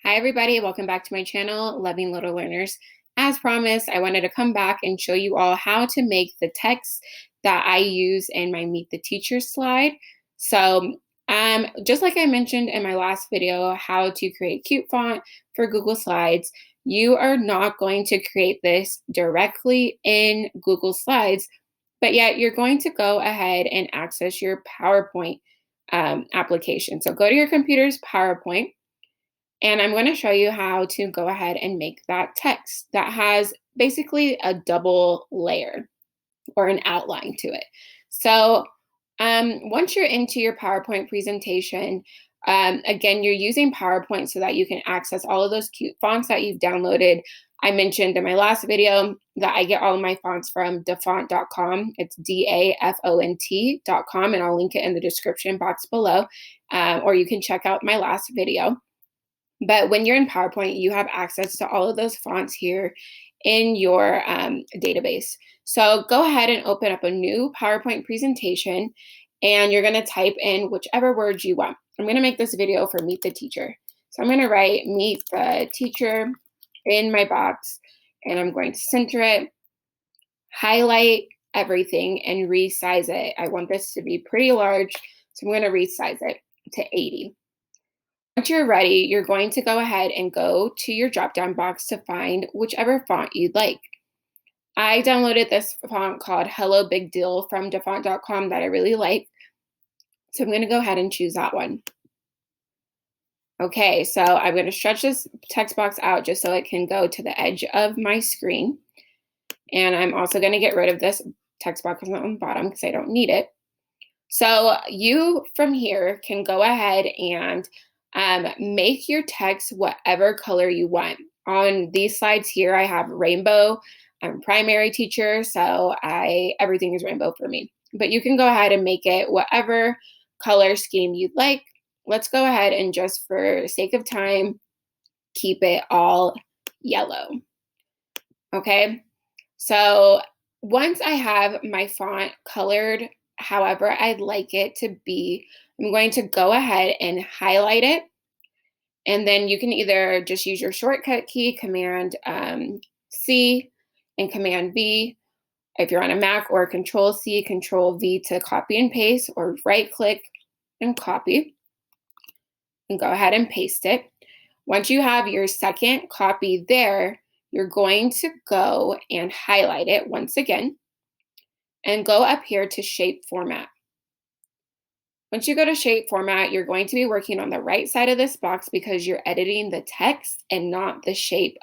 Hi everybody, welcome back to my channel, Loving Little Learners. As promised, I wanted to come back and show you all how to make the text that I use in my Meet the Teacher slide. Just like I mentioned in my last video, how to create cute font for Google Slides, you are not going to create this directly in Google Slides, but yet you're going to go ahead and access your PowerPoint application. So go to your computer's PowerPoint, and I'm going to show you how to go ahead and make that text that has basically a double layer or an outline to it. Once you're into your PowerPoint presentation, again, you're using PowerPoint so that you can access all of those cute fonts that you've downloaded. I mentioned in my last video that I get all of my fonts from dafont.com. It's DAFONT.com, and I'll link it in the description box below, or you can check out my last video. But when you're in PowerPoint, you have access to all of those fonts here in your database. So go ahead and open up a new PowerPoint presentation, and you're going to type in whichever words you want. I'm going to make this video for Meet the Teacher. So I'm going to write Meet the Teacher in my box, and I'm going to center it, highlight everything, and resize it. I want this to be pretty large, so I'm going to resize it to 80. Once you're ready, you're going to go ahead and go to your drop-down box to find whichever font you'd like. I downloaded this font called Hello Big Deal from dafont.com that I really like. So I'm going to go ahead and choose that one. Okay, so I'm going to stretch this text box out just so it can go to the edge of my screen. And I'm also going to get rid of this text box on the bottom because I don't need it. So you from here can go ahead and make your text whatever color you want. On these slides here, I have rainbow. I'm a primary teacher, so everything is rainbow for me. But you can go ahead and make it whatever color scheme you'd like. Let's go ahead and just for sake of time, keep it all yellow. Okay, so once I have my font colored however I'd like it to be, I'm going to go ahead and highlight it. And then you can either just use your shortcut key, Command C and Command V if you're on a Mac, or Control C, Control V to copy and paste, or right click and copy and go ahead and paste it. Once you have your second copy there, you're going to go and highlight it once again and go up here to Shape Format. Once you go to Shape Format, you're going to be working on the right side of this box because you're editing the text and not the shape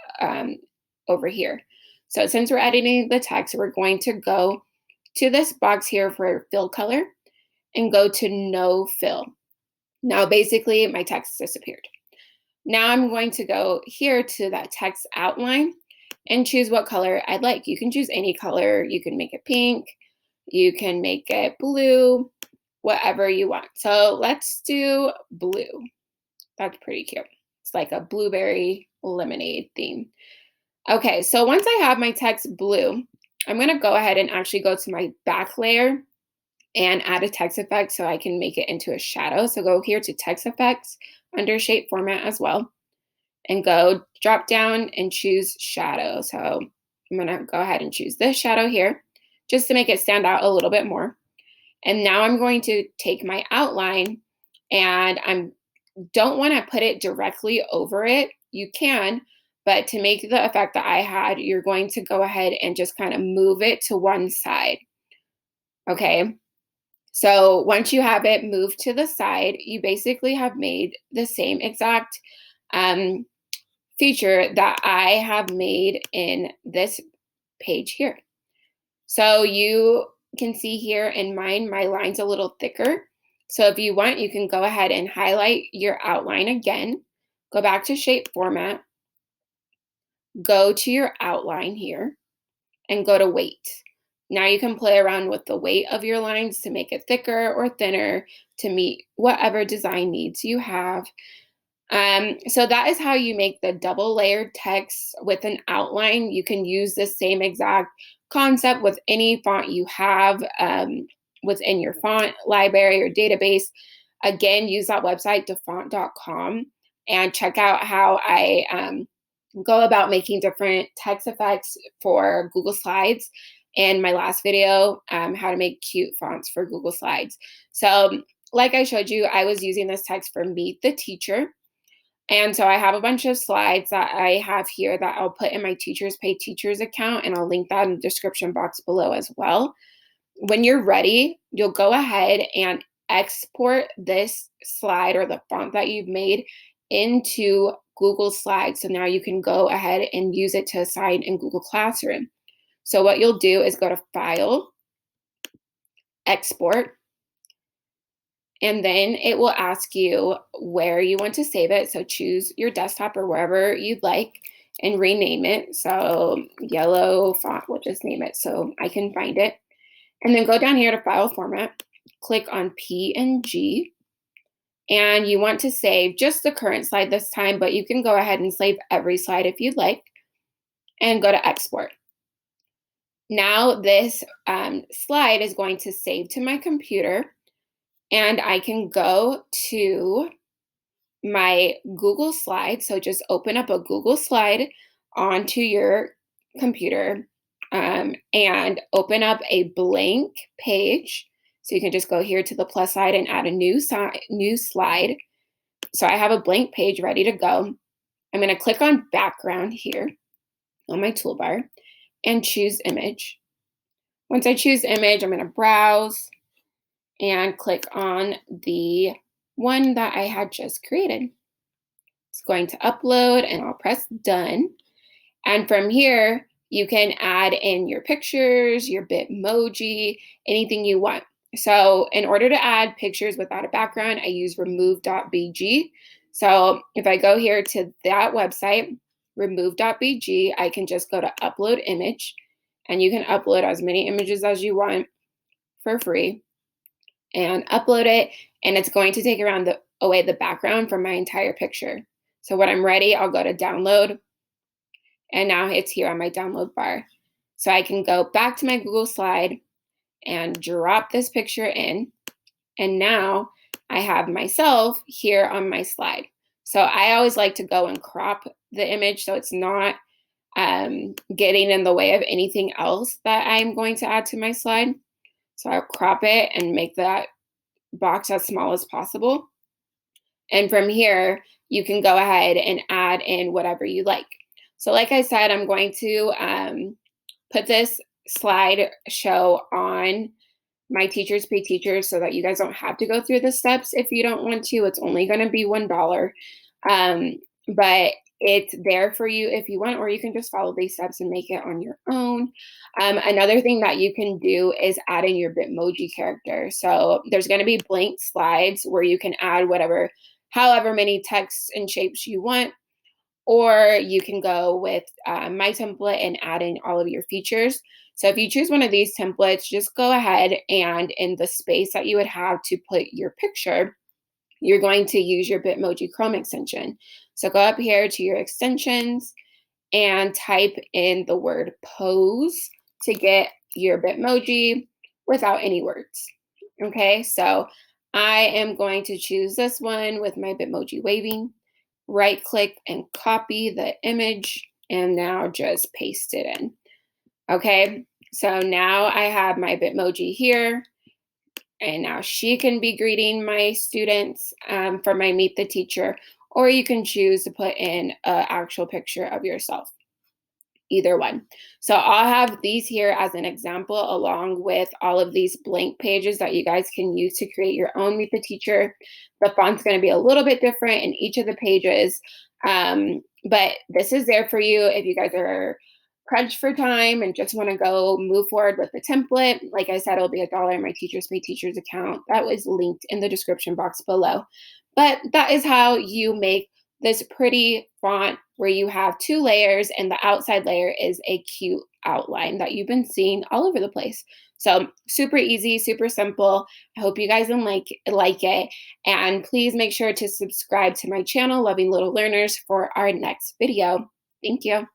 over here. So since we're editing the text, we're going to go to this box here for fill color and go to no fill. Now, basically, my text disappeared. Now I'm going to go here to that text outline and choose what color I'd like. You can choose any color. You can make it pink. You can make it blue, whatever you want. So let's do blue. That's pretty cute. It's like a blueberry lemonade theme. Okay, so once I have my text blue, I'm going to go ahead and actually go to my back layer and add a text effect so I can make it into a shadow. So go here to text effects under shape format as well and go drop down and choose shadow. So I'm going to go ahead and choose this shadow here just to make it stand out a little bit more. And now I'm going to take my outline, and I don't want to put it directly over it. You can, but to make the effect that I had, you're going to go ahead and just kind of move it to one side. Okay. So once you have it moved to the side, you basically have made the same exact feature that I have made in this page here. So you can see here in mine, my line's a little thicker. So if you want, you can go ahead and highlight your outline again, go back to shape format, go to your outline here, and go to weight. Now you can play around with the weight of your lines to make it thicker or thinner to meet whatever design needs you have. So that is how you make the double layered text with an outline. You can use the same exact concept with any font you have within your font library or database. Again, use that website, dafont.com. and check out how I go about making different text effects for Google Slides in my last video, how to make cute fonts for Google Slides. So like I showed you, I was using this text for Meet the Teacher. And so I have a bunch of slides that I have here that I'll put in my Teachers Pay Teachers account, and I'll link that in the description box below as well. When you're ready, you'll go ahead and export this slide or the font that you've made into Google Slides. So now you can go ahead and use it to assign in Google Classroom. So what you'll do is go to File, Export, and then it will ask you where you want to save it. So choose your desktop or wherever you'd like and rename it. So yellow font, we'll just name it so I can find it. And then go down here to File Format, click on PNG, and you want to save just the current slide this time, but you can go ahead and save every slide if you'd like, and go to Export. Now this slide is going to save to my computer, and I can go to my Google Slide. So just open up a Google Slide onto your computer and open up a blank page. So you can just go here to the plus side and add a new slide. So I have a blank page ready to go. I'm going to click on background here on my toolbar and choose image. Once I choose image, I'm going to browse and click on the one that I had just created. It's going to upload, and I'll press done. And from here, you can add in your pictures, your bitmoji, anything you want. So in order to add pictures without a background, I use remove.bg. So if I go here to that website, remove.bg, I can just go to upload image, and you can upload as many images as you want for free and upload it. And it's going to take away the background from my entire picture. So when I'm ready, I'll go to download. And now it's here on my download bar. So I can go back to my Google slide and drop this picture in. And now I have myself here on my slide. So I always like to go and crop the image so it's not getting in the way of anything else that I'm going to add to my slide. So I'll crop it and make that box as small as possible. And from here, you can go ahead and add in whatever you like. So like I said, I'm going to put this slideshow on my Teachers Pay Teachers so that you guys don't have to go through the steps if you don't want to. It's only going to be $1. But it's there for you if you want, or you can just follow these steps and make it on your own. Another thing that you can do is add in your Bitmoji character. So there's going to be blank slides where you can add however many texts and shapes you want, or you can go with my template and add in all of your features. So if you choose one of these templates, just go ahead and in the space that you would have to put your picture, you're going to use your Bitmoji Chrome extension. So go up here to your extensions and type in the word pose to get your Bitmoji without any words. Okay, so I am going to choose this one with my Bitmoji waving. Right click and copy the image, and now just paste it in. Okay, so now I have my Bitmoji here, and now she can be greeting my students for my Meet the Teacher, or you can choose to put in an actual picture of yourself. Either one. So I'll have these here as an example along with all of these blank pages that you guys can use to create your own Meet the Teacher. The font's going to be a little bit different in each of the pages, but this is there for you if you guys are crunched for time and just want to go move forward with the template. Like I said, it'll be $1 in my Teachers Pay Teachers account. That was linked in the description box below. But that is how you make this pretty font where you have 2 layers and the outside layer is a cute outline that you've been seeing all over the place. So super easy, super simple. I hope you guys like it. And please make sure to subscribe to my channel, Loving Little Learners, for our next video. Thank you.